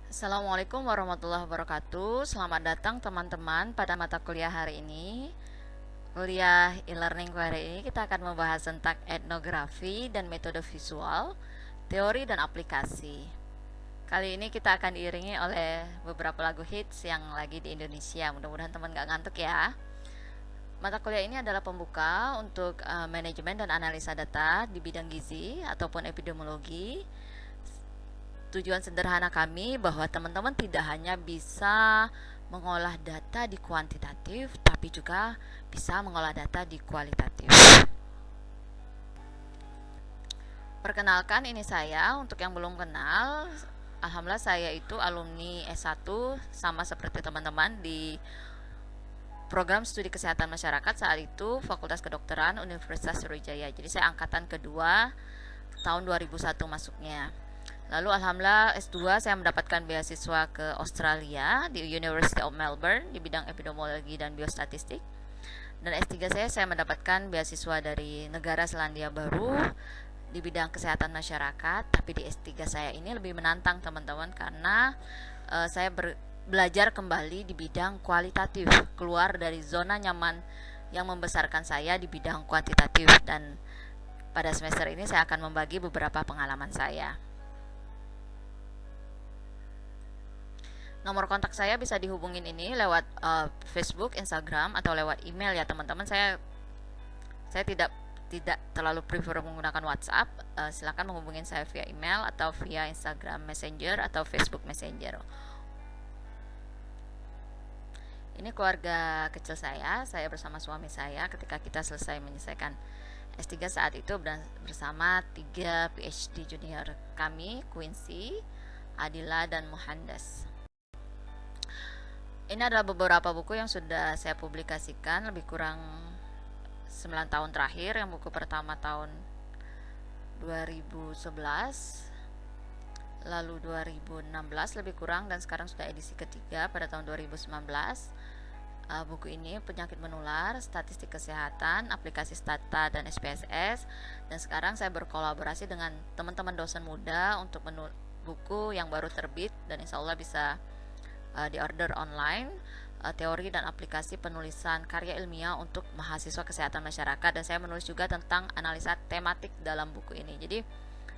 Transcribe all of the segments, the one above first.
Assalamualaikum warahmatullahi wabarakatuh. Selamat datang teman-teman pada mata kuliah hari ini. Kuliah e-learning hari ini kita akan membahas tentang etnografi dan metode visual, teori dan aplikasi. Kali ini kita akan diiringi oleh beberapa lagu hits yang lagi di Indonesia. Mudah-mudahan teman gak ngantuk ya. Mata kuliah ini adalah pembuka untuk manajemen dan analisa data di bidang gizi ataupun epidemiologi. Tujuan sederhana kami bahwa teman-teman tidak hanya bisa mengolah data di kuantitatif, tapi juga bisa mengolah data di kualitatif. Perkenalkan, ini saya. Untuk yang belum kenal, alhamdulillah saya itu alumni S1 sama seperti teman-teman di program studi kesehatan masyarakat saat itu Fakultas Kedokteran Universitas Sriwijaya. Jadi saya angkatan kedua tahun 2001 masuknya. Lalu alhamdulillah S2 saya mendapatkan beasiswa ke Australia di University of Melbourne di bidang epidemiologi dan biostatistik. Dan S3 saya mendapatkan beasiswa dari negara Selandia Baru di bidang kesehatan masyarakat. Tapi di S3 saya ini lebih menantang teman-teman karena saya belajar kembali di bidang kualitatif, keluar dari zona nyaman yang membesarkan saya di bidang kuantitatif. Dan pada semester ini saya akan membagi beberapa pengalaman saya. Nomor kontak saya bisa dihubungin ini lewat Facebook, Instagram, atau lewat email ya teman-teman. Saya tidak terlalu prefer menggunakan WhatsApp. Silakan menghubungin saya via email atau via Instagram Messenger atau Facebook Messenger. Ini keluarga kecil saya bersama suami saya ketika kita selesai menyelesaikan S3 saat itu bersama 3 PhD junior kami, Quincy, Adila, dan Muhandas. Ini adalah beberapa buku yang sudah saya publikasikan lebih kurang 9 tahun terakhir. Yang buku pertama tahun 2011, lalu 2016 lebih kurang, dan sekarang sudah edisi ketiga pada tahun 2019. Buku ini penyakit menular, statistik kesehatan, aplikasi Stata dan SPSS. Dan sekarang saya berkolaborasi dengan teman-teman dosen muda untuk buku yang baru terbit dan insya Allah bisa diorder online, teori dan aplikasi penulisan karya ilmiah untuk mahasiswa kesehatan masyarakat. Dan saya menulis juga tentang analisa tematik dalam buku ini. Jadi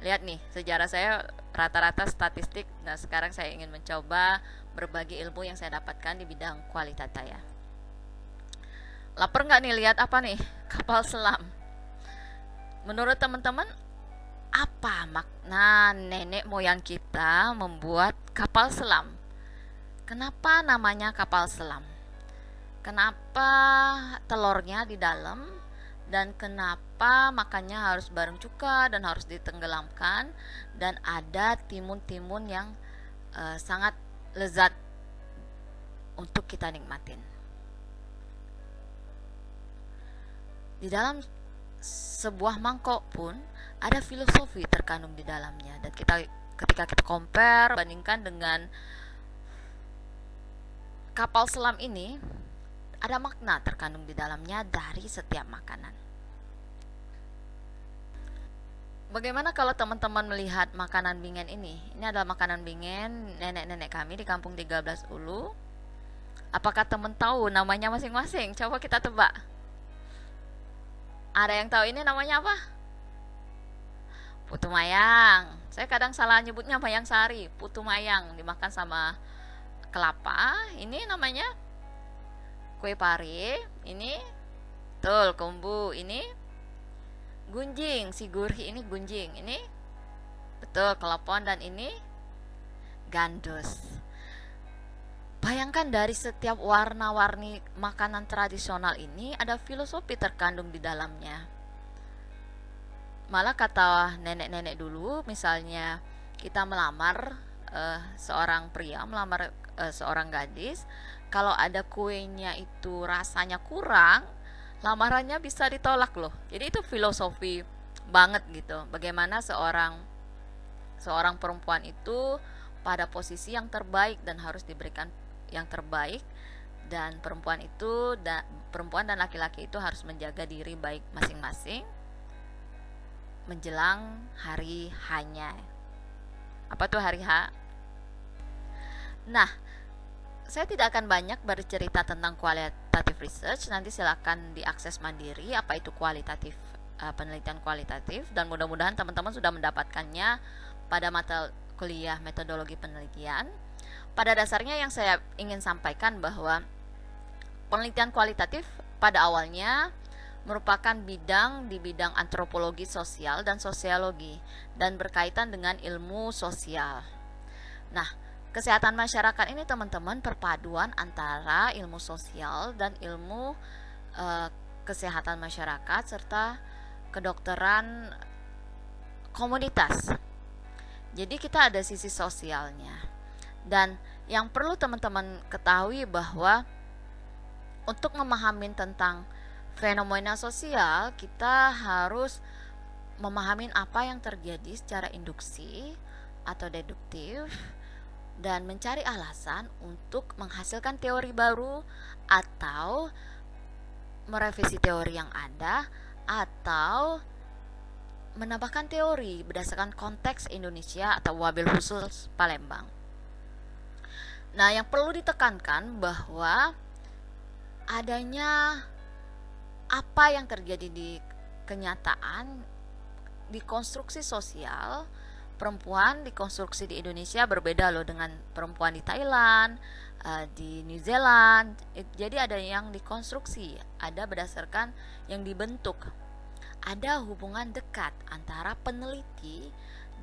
lihat nih, sejarah saya rata-rata statistik. Nah sekarang saya ingin mencoba berbagi ilmu yang saya dapatkan di bidang kualitatif ya. Laper nggak nih lihat apa nih? Kapal selam. Menurut teman-teman, apa makna nenek moyang kita membuat kapal selam? Kenapa namanya kapal selam? Kenapa telurnya di dalam? Dan kenapa makannya harus bareng cuka dan harus ditenggelamkan? Dan ada timun-timun yang sangat lezat untuk kita nikmatin. Di dalam sebuah mangkok pun ada filosofi terkandung di dalamnya. Dan ketika kita compare, bandingkan dengan kapal selam ini, ada makna terkandung di dalamnya dari setiap makanan. Bagaimana kalau teman-teman melihat makanan bingen ini? Ini adalah makanan bingen nenek-nenek kami di kampung 13 Ulu. Apakah teman tahu namanya masing-masing? Coba kita tebak. Ada yang tahu ini namanya apa? Putu mayang. Saya kadang salah nyebutnya mayang sari. Putu mayang dimakan sama kelapa. Ini namanya kue pare. Ini betul kumbu. Ini gunjing. Si gurhi ini gunjing. Ini betul kelepon. Dan ini gandus. Bayangkan dari setiap warna-warni makanan tradisional ini ada filosofi terkandung di dalamnya. Malah kata nenek-nenek dulu, misalnya kita melamar seorang pria, melamar seorang gadis, kalau ada kuenya itu rasanya kurang, lamarannya bisa ditolak loh. Jadi itu filosofi banget gitu. Bagaimana seorang perempuan itu pada posisi yang terbaik dan harus diberikan yang terbaik, dan perempuan dan laki-laki itu harus menjaga diri baik masing-masing menjelang hari H-nya. Apa tuh hari H? Nah, saya tidak akan banyak bercerita tentang qualitative research, nanti silakan diakses mandiri apa itu penelitian kualitatif, dan mudah-mudahan teman-teman sudah mendapatkannya pada mata kuliah metodologi penelitian. Pada dasarnya yang saya ingin sampaikan bahwa penelitian kualitatif pada awalnya merupakan bidang di bidang antropologi sosial dan sosiologi dan berkaitan dengan ilmu sosial. Nah, kesehatan masyarakat ini teman-teman perpaduan antara ilmu sosial dan ilmu kesehatan masyarakat serta kedokteran komunitas. Jadi kita ada sisi sosialnya. Dan yang perlu teman-teman ketahui bahwa untuk memahami tentang fenomena sosial, kita harus memahami apa yang terjadi secara induksi atau deduktif dan mencari alasan untuk menghasilkan teori baru atau merevisi teori yang ada atau menambahkan teori berdasarkan konteks Indonesia atau wabil khusus Palembang. Nah, yang perlu ditekankan bahwa adanya apa yang terjadi di kenyataan di konstruksi sosial perempuan, di konstruksi di Indonesia berbeda loh dengan perempuan di Thailand, di New Zealand. Jadi ada yang dikonstruksi, ada berdasarkan yang dibentuk. Ada hubungan dekat antara peneliti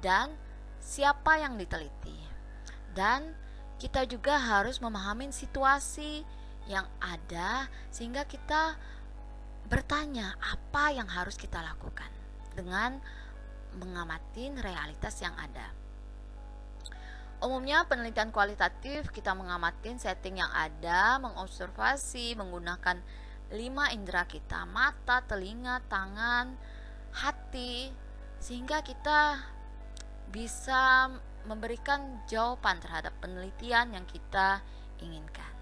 dan siapa yang diteliti. Dan kita juga harus memahami situasi yang ada sehingga kita bertanya apa yang harus kita lakukan dengan mengamati realitas yang ada. Umumnya penelitian kualitatif kita mengamati setting yang ada, mengobservasi menggunakan 5 indera kita, mata, telinga, tangan, hati, sehingga kita bisa memberikan jawaban terhadap penelitian yang kita inginkan.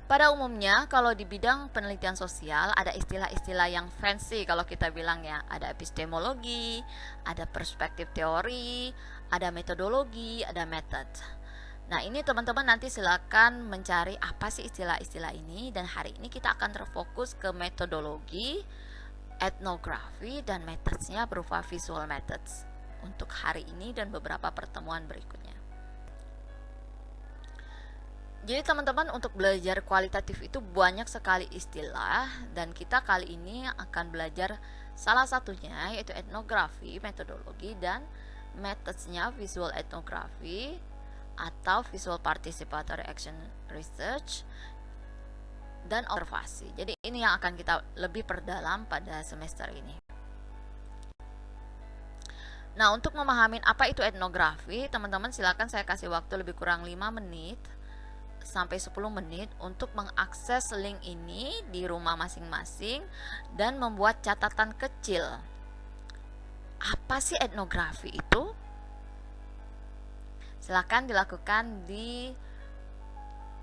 Pada umumnya kalau di bidang penelitian sosial ada istilah-istilah yang fancy kalau kita bilang ya, ada epistemologi, ada perspektif teori, ada metodologi, ada method. Nah, ini teman-teman nanti silakan mencari apa sih istilah-istilah ini, dan hari ini kita akan terfokus ke metodologi, etnografi, dan methodsnya berupa visual methods untuk hari ini dan beberapa pertemuan berikutnya. Jadi teman-teman untuk belajar kualitatif itu banyak sekali istilah, dan kita kali ini akan belajar salah satunya yaitu etnografi, metodologi, dan methodsnya visual etnografi atau visual participatory action research dan observasi. Jadi ini yang akan kita lebih perdalam pada semester ini. Nah, untuk memahami apa itu etnografi, teman-teman silakan saya kasih waktu lebih kurang 5 menit sampai 10 menit untuk mengakses link ini di rumah masing-masing dan membuat catatan kecil. Apa sih etnografi itu? Silakan dilakukan di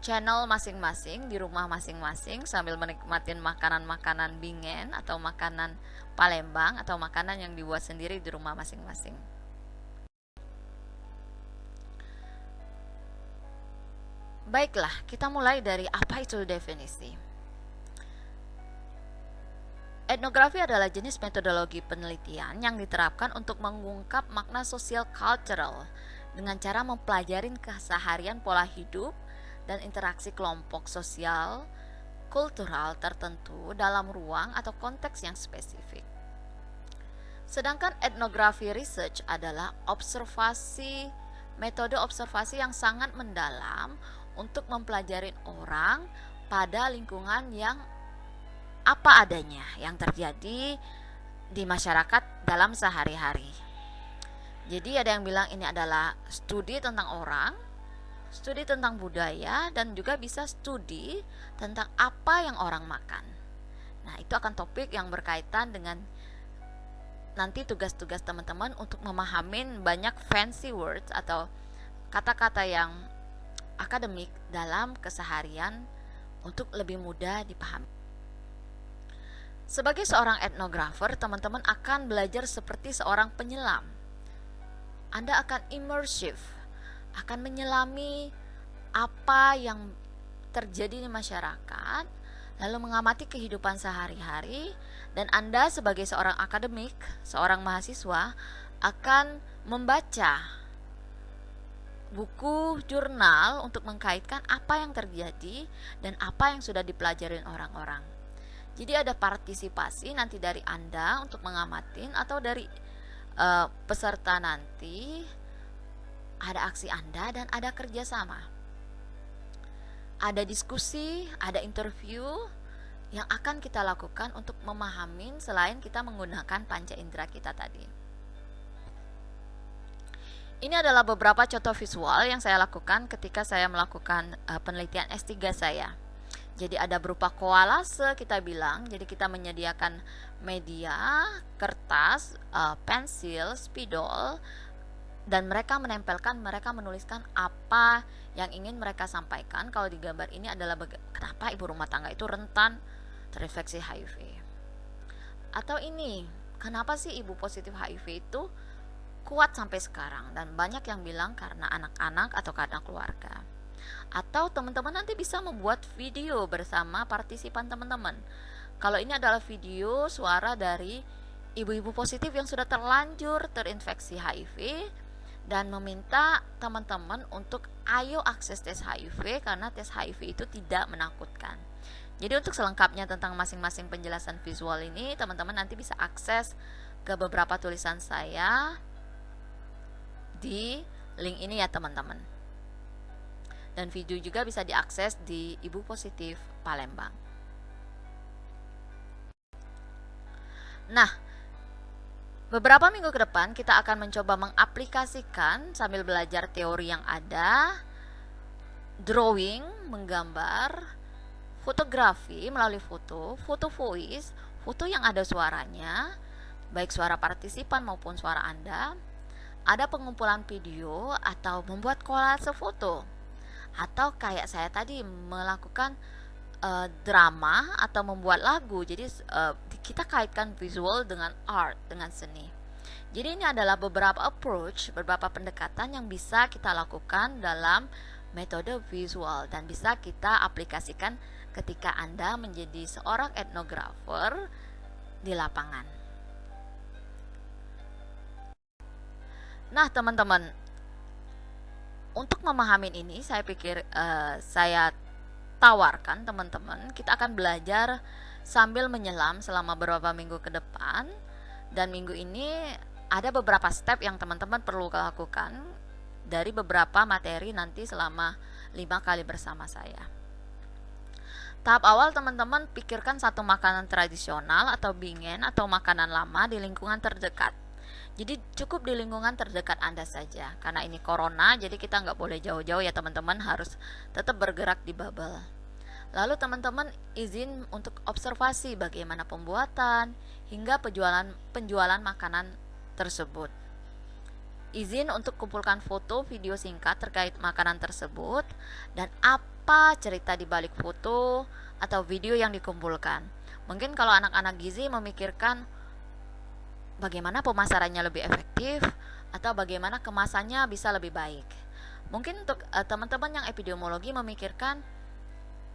channel masing-masing, di rumah masing-masing sambil menikmati makanan-makanan bingen atau makanan Palembang atau makanan yang dibuat sendiri di rumah masing-masing. Baiklah, kita mulai dari apa itu definisi. Etnografi adalah jenis metodologi penelitian yang diterapkan untuk mengungkap makna sosial cultural dengan cara mempelajari keseharian pola hidup dan interaksi kelompok sosial kultural tertentu dalam ruang atau konteks yang spesifik. Sedangkan etnografi research adalah metode observasi yang sangat mendalam untuk mempelajari orang pada lingkungan yang apa adanya yang terjadi di masyarakat dalam sehari-hari. Jadi ada yang bilang ini adalah studi tentang orang, studi tentang budaya, dan juga bisa studi tentang apa yang orang makan. Nah, itu akan topik yang berkaitan dengan nanti tugas-tugas teman-teman untuk memahami banyak fancy words atau kata-kata yang akademik dalam keseharian untuk lebih mudah dipahami. Sebagai seorang etnografer, teman-teman akan belajar seperti seorang penyelam. Anda akan immersive akan menyelami apa yang terjadi di masyarakat, lalu mengamati kehidupan sehari-hari, dan Anda sebagai seorang akademik, seorang mahasiswa, akan membaca buku jurnal untuk mengkaitkan apa yang terjadi dan apa yang sudah dipelajarin orang-orang. Jadi ada partisipasi nanti dari Anda untuk mengamatin, atau dari peserta nanti ada aksi Anda dan ada kerjasama. Ada diskusi, ada interview yang akan kita lakukan untuk memahami selain kita menggunakan panca indera kita tadi. Ini adalah beberapa contoh visual yang saya lakukan ketika saya melakukan penelitian S3 saya. Jadi ada berupa koalase kita bilang, jadi kita menyediakan media, kertas, pensil, spidol, dan mereka menempelkan, mereka menuliskan apa yang ingin mereka sampaikan. Kalau di gambar ini adalah kenapa ibu rumah tangga itu rentan terinfeksi HIV. Atau ini, kenapa sih ibu positif HIV itu kuat sampai sekarang, dan banyak yang bilang karena anak-anak atau karena keluarga. Atau teman-teman nanti bisa membuat video bersama partisipan teman-teman. Kalau ini adalah video suara dari ibu-ibu positif yang sudah terlanjur terinfeksi HIV dan meminta teman-teman untuk ayo akses tes HIV karena tes HIV itu tidak menakutkan. Jadi untuk selengkapnya tentang masing-masing penjelasan visual ini, teman-teman nanti bisa akses ke beberapa tulisan saya di link ini ya teman-teman. Dan video juga bisa diakses di Ibu Positif Palembang. Nah, beberapa minggu ke depan kita akan mencoba mengaplikasikan sambil belajar teori yang ada, drawing, menggambar, fotografi melalui foto voice, foto yang ada suaranya, baik suara partisipan maupun suara Anda, ada pengumpulan video atau membuat kolase foto, atau kayak saya tadi melakukan drama atau membuat lagu. Jadi kita kaitkan visual dengan art, dengan seni. Jadi ini adalah beberapa approach, beberapa pendekatan yang bisa kita lakukan dalam metode visual dan bisa kita aplikasikan ketika Anda menjadi seorang etnografer di lapangan. Nah teman-teman, untuk memahami ini saya pikir saya tawarkan teman-teman, kita akan belajar sambil menyelam selama beberapa minggu ke depan. Dan minggu ini ada beberapa step yang teman-teman perlu lakukan dari beberapa materi nanti selama 5 kali bersama saya. Tahap awal teman-teman pikirkan satu makanan tradisional atau bingen atau makanan lama di lingkungan terdekat. Jadi cukup di lingkungan terdekat Anda saja. Karena ini corona, jadi kita nggak boleh jauh-jauh ya teman-teman, harus tetap bergerak di bubble. Lalu teman-teman izin untuk observasi bagaimana pembuatan hingga penjualan makanan tersebut. Izin untuk kumpulkan foto, video singkat terkait makanan tersebut dan apa cerita di balik foto atau video yang dikumpulkan. Mungkin kalau anak-anak gizi memikirkan bagaimana pemasarannya lebih efektif atau bagaimana kemasannya bisa lebih baik. Mungkin untuk teman-teman yang epidemiologi memikirkan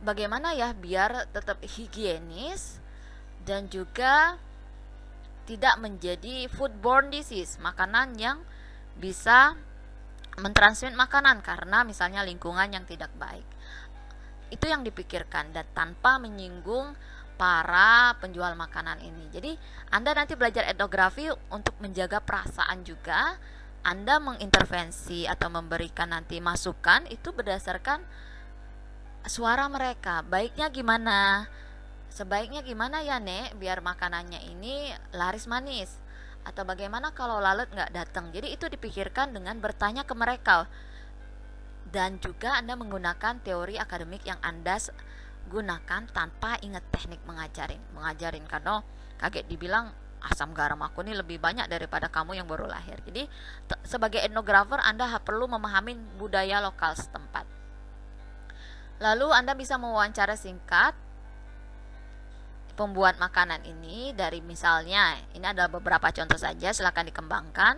bagaimana ya biar tetap higienis dan juga tidak menjadi foodborne disease, makanan yang bisa mentransmit makanan karena misalnya lingkungan yang tidak baik. Itu yang dipikirkan dan tanpa menyinggung para penjual makanan ini. Jadi Anda nanti belajar etnografi untuk menjaga perasaan juga. Anda mengintervensi atau memberikan nanti masukan itu berdasarkan suara mereka. Baiknya gimana? Sebaiknya gimana ya Nek biar makanannya ini laris manis? Atau bagaimana kalau lalat nggak datang? Jadi itu dipikirkan dengan bertanya ke mereka. Dan juga Anda menggunakan teori akademik yang Anda gunakan tanpa ingat teknik mengajarin karena kaget dibilang asam garam aku ini lebih banyak daripada kamu yang baru lahir. Jadi sebagai etnografer Anda perlu memahami budaya lokal setempat. Lalu Anda bisa mewawancara singkat pembuat makanan ini dari misalnya ini ada beberapa contoh saja, silakan dikembangkan.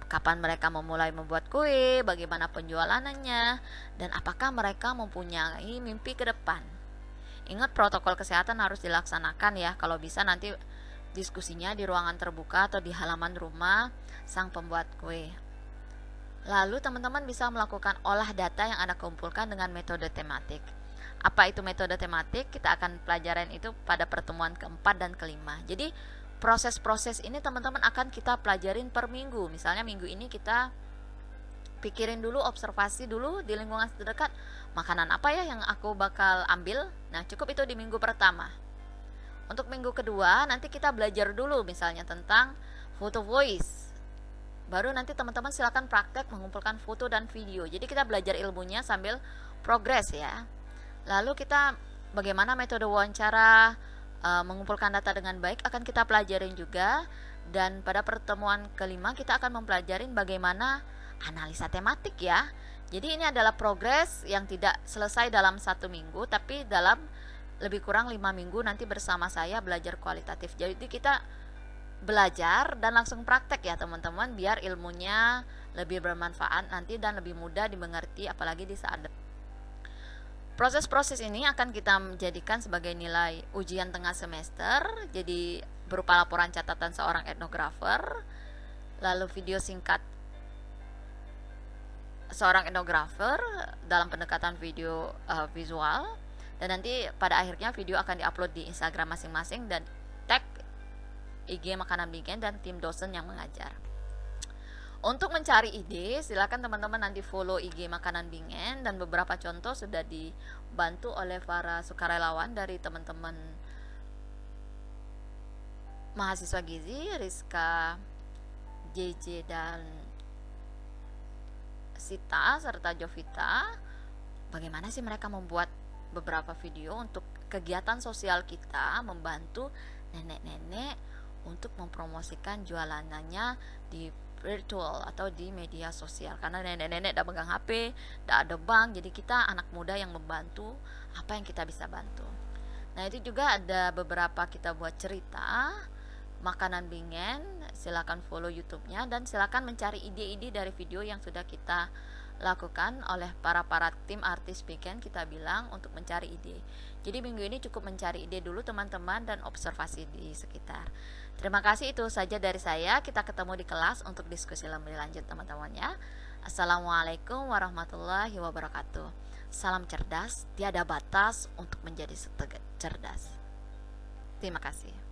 kapan mereka memulai membuat kue, bagaimana penjualannya, dan apakah mereka mempunyai mimpi ke depan. Ingat, protokol kesehatan harus dilaksanakan ya. Kalau bisa nanti diskusinya di ruangan terbuka atau di halaman rumah sang pembuat kue. Lalu teman-teman bisa melakukan olah data yang Anda kumpulkan dengan metode tematik. Apa itu metode tematik? Kita akan pelajaran itu pada pertemuan keempat dan kelima. Jadi proses-proses ini teman-teman akan kita pelajarin per minggu. Misalnya minggu ini kita pikirin dulu, observasi dulu di lingkungan terdekat, makanan apa ya yang aku bakal ambil. Nah, cukup itu di minggu pertama. Untuk minggu kedua nanti kita belajar dulu misalnya tentang foto voice. Baru nanti teman-teman silakan praktek mengumpulkan foto dan video. Jadi kita belajar ilmunya sambil progres ya. Lalu kita bagaimana metode wawancara, mengumpulkan data dengan baik akan kita pelajarin juga. Dan pada pertemuan kelima kita akan mempelajari bagaimana analisa tematik ya. Jadi ini adalah progres yang tidak selesai dalam 1 minggu, tapi dalam lebih kurang 5 minggu nanti bersama saya belajar kualitatif. Jadi kita belajar dan langsung praktek ya teman-teman, biar ilmunya lebih bermanfaat nanti dan lebih mudah dimengerti apalagi di saat depan. Proses-proses ini akan kita menjadikan sebagai nilai ujian tengah semester, jadi berupa laporan catatan seorang etnografer, lalu video singkat seorang etnografer dalam pendekatan video visual, dan nanti pada akhirnya video akan diupload di Instagram masing-masing dan tag IG Makanan Bingen dan tim dosen yang mengajar. Untuk mencari ide, silakan teman-teman nanti follow IG Makanan Bingen, dan beberapa contoh sudah dibantu oleh para sukarelawan dari teman-teman mahasiswa gizi, Rizka, JJ, dan Sita, serta Jovita. Bagaimana sih mereka membuat beberapa video untuk kegiatan sosial kita, membantu nenek-nenek untuk mempromosikan jualanannya di virtual atau di media sosial, karena nenek-nenek udah pegang HP, udah ada bank, jadi kita anak muda yang membantu apa yang kita bisa bantu. Nah, itu juga ada beberapa kita buat cerita Makanan Bingen, silakan follow YouTube-nya dan silakan mencari ide-ide dari video yang sudah kita lakukan oleh para tim artis Bingen. Kita bilang untuk mencari ide. Jadi minggu ini cukup mencari ide dulu teman-teman dan observasi di sekitar. Terima kasih, itu saja dari saya. Kita ketemu di kelas untuk diskusi lebih lanjut teman-teman ya. Assalamualaikum warahmatullahi wabarakatuh. Salam cerdas, tiada batas untuk menjadi cerdas. Terima kasih.